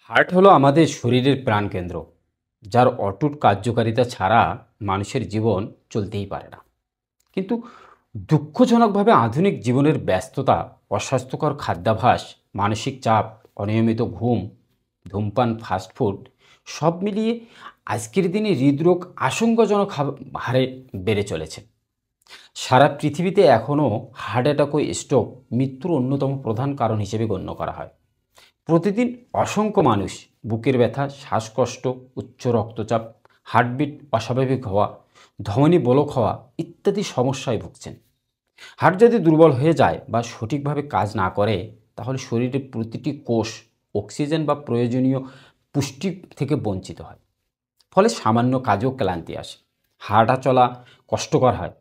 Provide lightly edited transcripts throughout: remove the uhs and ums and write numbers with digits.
Heart হলো আমাদের শরীরের প্রাণকেন্দ্র, যার অটুট কার্যকারিতা ছাড়া মানুষের জীবন চলতেই পারে না। কিন্তু দুঃখজনকভাবে আধুনিক জীবনের ব্যস্ততা, অস্বাস্থ্যকর খাদ্যাভ্যাস, মানসিক চাপ, অনিয়মিত ঘুম, ধূমপান, ফাস্টফুড সব মিলিয়ে আজকের দিনে হৃদরোগ আশঙ্কাজনক হারে বেড়ে চলেছে। সারা পৃথিবীতে এখনও হার্ট অ্যাটাক ও স্ট্রোক মৃত্যুর অন্যতম প্রধান কারণ হিসেবে গণ্য করা হয়। প্রতিদিন অসংখ্য মানুষ বুকের ব্যথা, শ্বাসকষ্ট, উচ্চ রক্তচাপ, হার্টবিট অস্বাভাবিক হওয়া, ধমনী ব্লক হওয়া ইত্যাদি সমস্যায় ভুগছেন। হার্ট যদি দুর্বল হয়ে যায় বা সঠিকভাবে কাজ না করে, তাহলে শরীরের প্রতিটি কোষ অক্সিজেন বা প্রয়োজনীয় পুষ্টি থেকে বঞ্চিত হয়। ফলে সামান্য কাজেও ক্লান্তি আসে, হাঁটা চলা কষ্টকর হয়,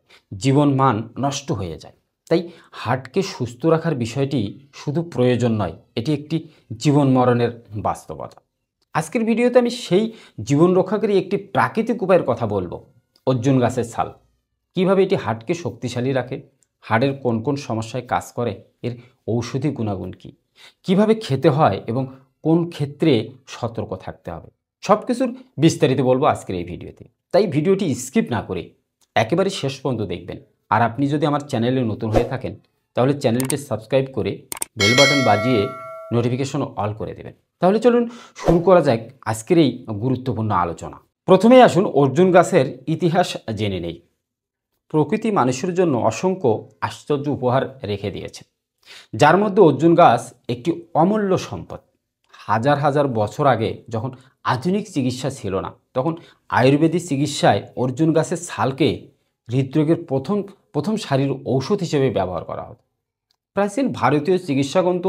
জীবন মান নষ্ট হয়ে যায়। তাই হার্টকে সুস্থ রাখার বিষয়টি শুধু প্রয়োজন নয়, এটি একটি জীবন মরণের বাস্তবতা। আজকের ভিডিওতে আমি সেই জীবন রক্ষাকারী একটি প্রাকৃতিক উপায়ের কথা বলবো, অর্জুন গাছের ছাল। কিভাবে এটি হার্টকে শক্তিশালী রাখে, হার্টের কোন কোন সমস্যায় কাজ করে, এর ঔষধি গুণাগুণ কী, কীভাবে খেতে হয় এবং কোন ক্ষেত্রে সতর্ক থাকতে হবে, সব কিছুর বিস্তারিত বলবো আজকের এই ভিডিওতে। তাই ভিডিওটি স্কিপ না করে একেবারে শেষ পর্যন্ত দেখবেন। আর আপনি যদি আমার চ্যানেলে নতুন হয়ে থাকেন, তাহলে চ্যানেলটি সাবস্ক্রাইব করে বেল বাটন বাজিয়ে নোটিফিকেশন অল করে দেবেন। তাহলে চলুন শুরু করা যাক আজকের এই গুরুত্বপূর্ণ আলোচনা। প্রথমেই আসুন অর্জুন গাছের ইতিহাস জেনে নেই। প্রকৃতি মানুষের জন্য অসংখ্য আশ্চর্য উপহার রেখে দিয়েছে, যার মধ্যে অর্জুন গাছ একটি অমূল্য সম্পদ। হাজার হাজার বছর আগে যখন আধুনিক চিকিৎসা ছিল না, তখন আয়ুর্বেদিক চিকিৎসায় অর্জুন গাছের ছালকে হৃদরোগের প্রথম প্রথম সারির ঔষধ হিসেবে ব্যবহার করা হতো। প্রাচীন ভারতীয় চিকিৎসাগ্রন্থ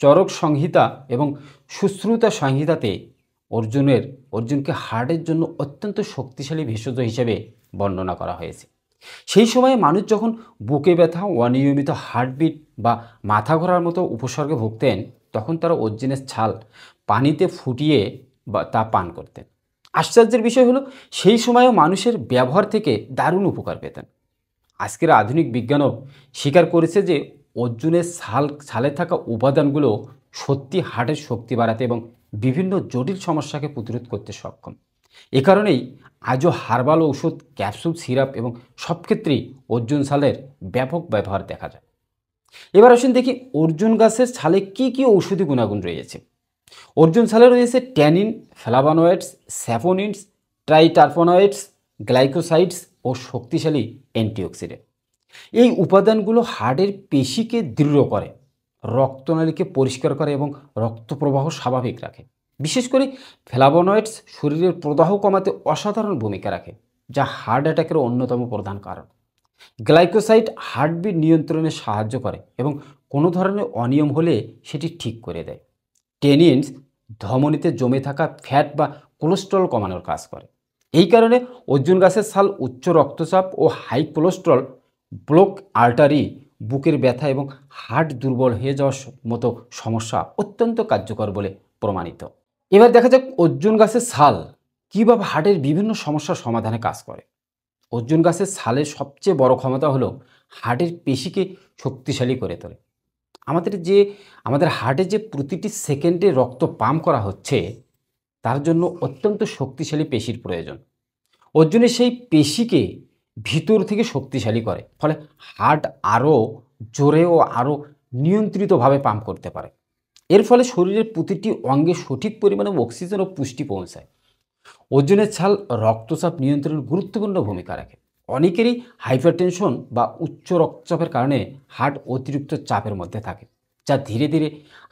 চরক সংহিতা এবং সুশ্রুতা সংহিতাতে অর্জুনকে হার্টের জন্য অত্যন্ত শক্তিশালী ভেষজ হিসেবে বর্ণনা করা হয়েছে। সেই সময়ে মানুষ যখন বুকে ব্যথা, অনিয়মিত হার্টবিট বা মাথা ঘোরার মতো উপসর্গে ভুগতেন, তখন তারা অর্জুনের ছাল পানিতে ফুটিয়ে বা তা পান করতেন। আশ্চর্যের বিষয় হলো, সেই সময়েও মানুষের ব্যবহার থেকে দারুণ উপকার পেতেন। আজকের আধুনিক বিজ্ঞানও স্বীকার করেছে যে অর্জুনের ছালে থাকা উপাদানগুলো সত্যি হার্টের শক্তি বাড়াতে এবং বিভিন্ন জটিল সমস্যাকে প্রতিরোধ করতে সক্ষম। এ কারণেই আজও হার্বাল ঔষধ, ক্যাপসুল, সিরাপ এবং সব ক্ষেত্রেই অর্জুন ছালের ব্যাপক ব্যবহার দেখা যায়। এবার আসুন দেখি অর্জুন গাছের ছালে কি কি ঔষধি গুণাগুণ রয়েছে। অর্জুন ছালে রয়েছে ট্যানিন, ফ্লাভানোয়েডস, স্যাপোনিনস, ট্রাইটারপোনয়েডস, গ্লাইকোসাইডস ও শক্তিশালী অ্যান্টিঅক্সিডেন্ট। এই উপাদানগুলো হার্টের পেশিকে দৃঢ় করে, রক্তনালীকে পরিষ্কার করে এবং রক্ত প্রবাহ স্বাভাবিক রাখে। বিশেষ করে ফ্লাভোনয়েডস শরীরের প্রদাহ কমাতে অসাধারণ ভূমিকা রাখে, যা হার্ট অ্যাটাকের অন্যতম প্রধান কারণ। গ্লাইকোসাইড হার্টবিট নিয়ন্ত্রণে সাহায্য করে এবং কোনো ধরনের অনিয়ম হলে সেটি ঠিক করে দেয়। টেনিনস ধমনীতে জমে থাকা ফ্যাট বা কোলেস্ট্রল কমানোর কাজ করে। এই কারণে অর্জুন গাছের ছাল উচ্চ রক্তচাপ ও হাই কোলেস্ট্রল, ব্লক আর্টারি, বুকের ব্যথা এবং হার্ট দুর্বল হয়ে যাওয়ার মতো সমস্যা অত্যন্ত কার্যকর বলে প্রমাণিত। এবার দেখা যাক অর্জুন গাছের ছাল কীভাবে হার্টের বিভিন্ন সমস্যার সমাধানে কাজ করে। অর্জুন গাছের ছালের সবচেয়ে বড় ক্ষমতা হলো হার্টের পেশিকে শক্তিশালী করে তোলে। আমাদের হার্টে যে প্রতিটি সেকেন্ডে রক্ত পাম্প করা হচ্ছে, তার জন্য অত্যন্ত শক্তিশালী পেশির প্রয়োজন। অর্জুনের সেই পেশিকে ভিতর থেকে শক্তিশালী করে, ফলে হার্ট আরও জোরে ও আরও নিয়ন্ত্রিতভাবে পাম্প করতে পারে। এর ফলে শরীরের প্রতিটি অঙ্গে সঠিক পরিমাণে অক্সিজেন ও পুষ্টি পৌঁছায়। অর্জুনের ছাল রক্তচাপ নিয়ন্ত্রণে গুরুত্বপূর্ণ ভূমিকা রাখে। অনেকেরই হাইপারটেনশন বা উচ্চ রক্তচাপের কারণে হার্ট অতিরিক্ত চাপের মধ্যে থাকে, যা ধীরে ধীরে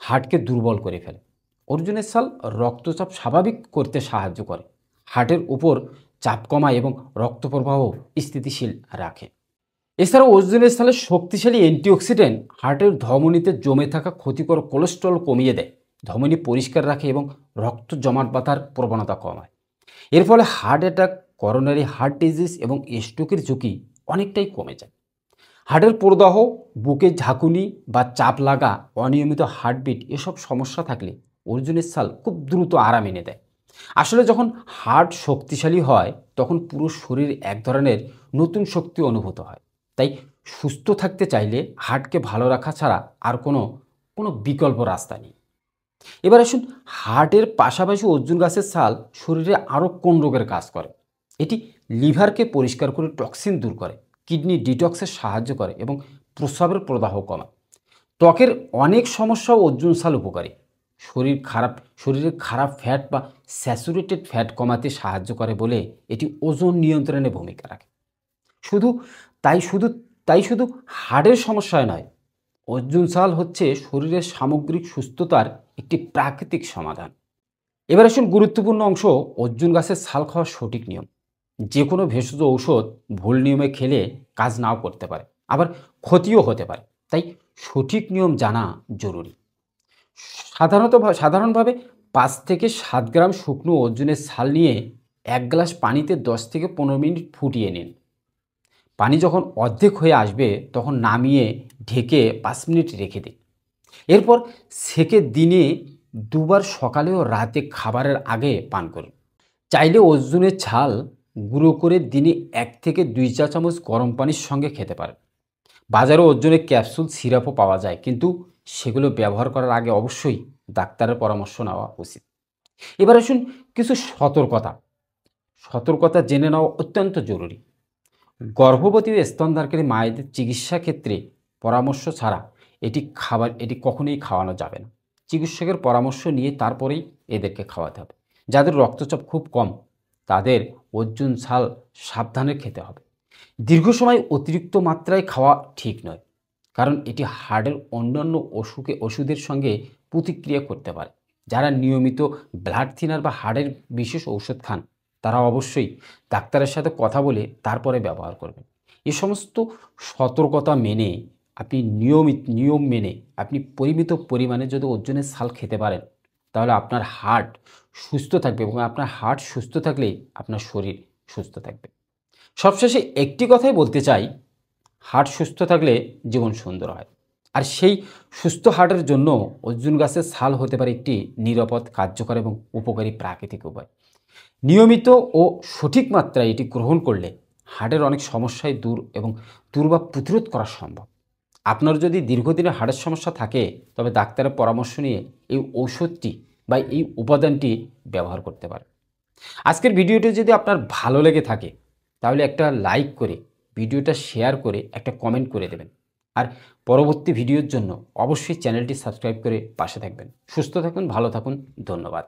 হার্টকে দুর্বল করে ফেলে। অর্জুনের ছাল রক্তচাপ স্বাভাবিক করতে সাহায্য করে, হার্টের উপর চাপ কমায় এবং রক্ত প্রবাহ স্থিতিশীল রাখে। এছাড়াও অর্জুনের ছালের শক্তিশালী অ্যান্টিঅক্সিডেন্ট হার্টের ধমনীতে জমে থাকা ক্ষতিকর কোলেস্ট্রল কমিয়ে দেয়, ধমনী পরিষ্কার রাখে এবং রক্ত জমাট বাঁধার প্রবণতা কমায়। এর ফলে heart attack, coronary heart disease এবং স্ট্রোকের ঝুঁকি অনেকটাই কমে যায়। হার্টের প্রদাহ, বুকে ঝাঁকুনি বা চাপ লাগা, অনিয়মিত হার্টবিট এসব সমস্যা থাকলে অর্জুনের ছাল খুব দ্রুত আরাম এনে দেয়। আসলে যখন হার্ট শক্তিশালী হয়, তখন পুরো শরীর এক ধরনের নতুন শক্তি অনুভূত হয়। তাই সুস্থ থাকতে চাইলে হার্টকে ভালো রাখা ছাড়া আর কোনো বিকল্প রাস্তা নেই। এবার আসুন, হার্টের পাশাপাশি অর্জুন গাছের ছাল শরীরে আরও কোন রোগের কাজ করে? এটি লিভারকে পরিষ্কার করে টক্সিন দূর করে, কিডনি ডিটক্সে সাহায্য করে এবং প্রস্রাবের প্রদাহ কমায়। ত্বকের অনেক সমস্যাও অর্জুন ছাল উপকারী। শরীরের খারাপ ফ্যাট বা স্যাচুরেটেড ফ্যাট কমাতে সাহায্য করে বলে এটি ওজন নিয়ন্ত্রণে ভূমিকা রাখে। শুধু তাই শুধু তাই শুধু হাড়ের সমস্যায় নয়, অর্জুন ছাল হচ্ছে শরীরের সামগ্রিক সুস্থতার একটি প্রাকৃতিক সমাধান। এবার আসুন, গুরুত্বপূর্ণ অংশ, অর্জুন গাছের ছাল খাওয়ার সঠিক নিয়ম। যে কোনো ভেষজ ঔষধ ভুল নিয়মে খেলে কাজ নাও করতে পারে, আবার ক্ষতিও হতে পারে। তাই সঠিক নিয়ম জানা জরুরি। সাধারণভাবে 5 থেকে 7 গ্রাম শুকনো অর্জুনের ছাল নিয়ে 1 গ্লাস পানিতে 10 থেকে 15 মিনিট ফুটিয়ে নিন। পানি যখন অর্ধেক হয়ে আসবে তখন নামিয়ে ঢেকে 5 মিনিট রেখে দিন। এরপর সেকে দিনে 2 বার সকালে ও রাতে খাবারের আগে পান করুন। চাইলে অর্জুনের ছাল গুঁড়ো করে দিনে 1 থেকে 2 চা চামচ গরম পানির সঙ্গে খেতে পারেন। বাজারে অর্জুনের ক্যাপসুল সিরাপও পাওয়া যায়, কিন্তু সেগুলো ব্যবহার করার আগে অবশ্যই ডাক্তারের পরামর্শ নেওয়া উচিত। এবার আসুন, কিছু সতর্কতা জেনে নেওয়া অত্যন্ত জরুরি। গর্ভবতী ও স্তনধারকারী মায়েদের চিকিৎসা ক্ষেত্রে পরামর্শ ছাড়া এটি কখনোই খাওয়ানো যাবে না। চিকিৎসকের পরামর্শ নিয়ে তারপরেই এদেরকে খাওয়াতে হবে। যাদের রক্তচাপ খুব কম, তাদের অর্জুন ছাল সাবধানে খেতে হবে। দীর্ঘ সময় অতিরিক্ত মাত্রায় খাওয়া ঠিক নয়, কারণ এটি হার্টের অন্যান্য ওষুধের সঙ্গে প্রতিক্রিয়া করতে পারে। যারা নিয়মিত ব্লাড থিনার বা হার্টের বিশেষ ঔষধ খান, তারা অবশ্যই ডাক্তারের সাথে কথা বলে তারপরে ব্যবহার করবেন। এ সমস্ত সতর্কতা মেনে নিয়ম মেনে আপনি পরিমিত পরিমাণে যদি অর্জুনের ছাল খেতে পারেন, তাহলে আপনার হার্ট সুস্থ থাকবে, এবং আপনার হার্ট সুস্থ থাকলেই আপনার শরীর সুস্থ থাকবে। সবশেষে একটি কথাই বলতে চাই, হার্ট সুস্থ থাকলে জীবন সুন্দর হয়। আর সেই সুস্থ হার্টের জন্য অর্জুন গাছের ছাল হতে পারে একটি নিরাপদ, কার্যকর এবং উপকারী প্রাকৃতিক উপায়। নিয়মিত ও সঠিক মাত্রায় এটি গ্রহণ করলে হার্টের অনেক সমস্যাই দূর বা প্রতিরোধ করা সম্ভব। আপনার যদি দীর্ঘদিনের হার্টের সমস্যা থাকে, তবে ডাক্তারের পরামর্শ নিয়ে এই ঔষধটি বা এই উপাদানটি ব্যবহার করতে পারেন। আজকের ভিডিওটি যদি আপনার ভালো লেগে থাকে, তাহলে একটা লাইক করে, ভিডিওটা শেয়ার করে, একটা কমেন্ট করে দেবেন। আর পরবর্তী ভিডিওর জন্য অবশ্যই চ্যানেলটি সাবস্ক্রাইব করে পাশে থাকবেন। সুস্থ থাকুন, ভালো থাকুন, ধন্যবাদ।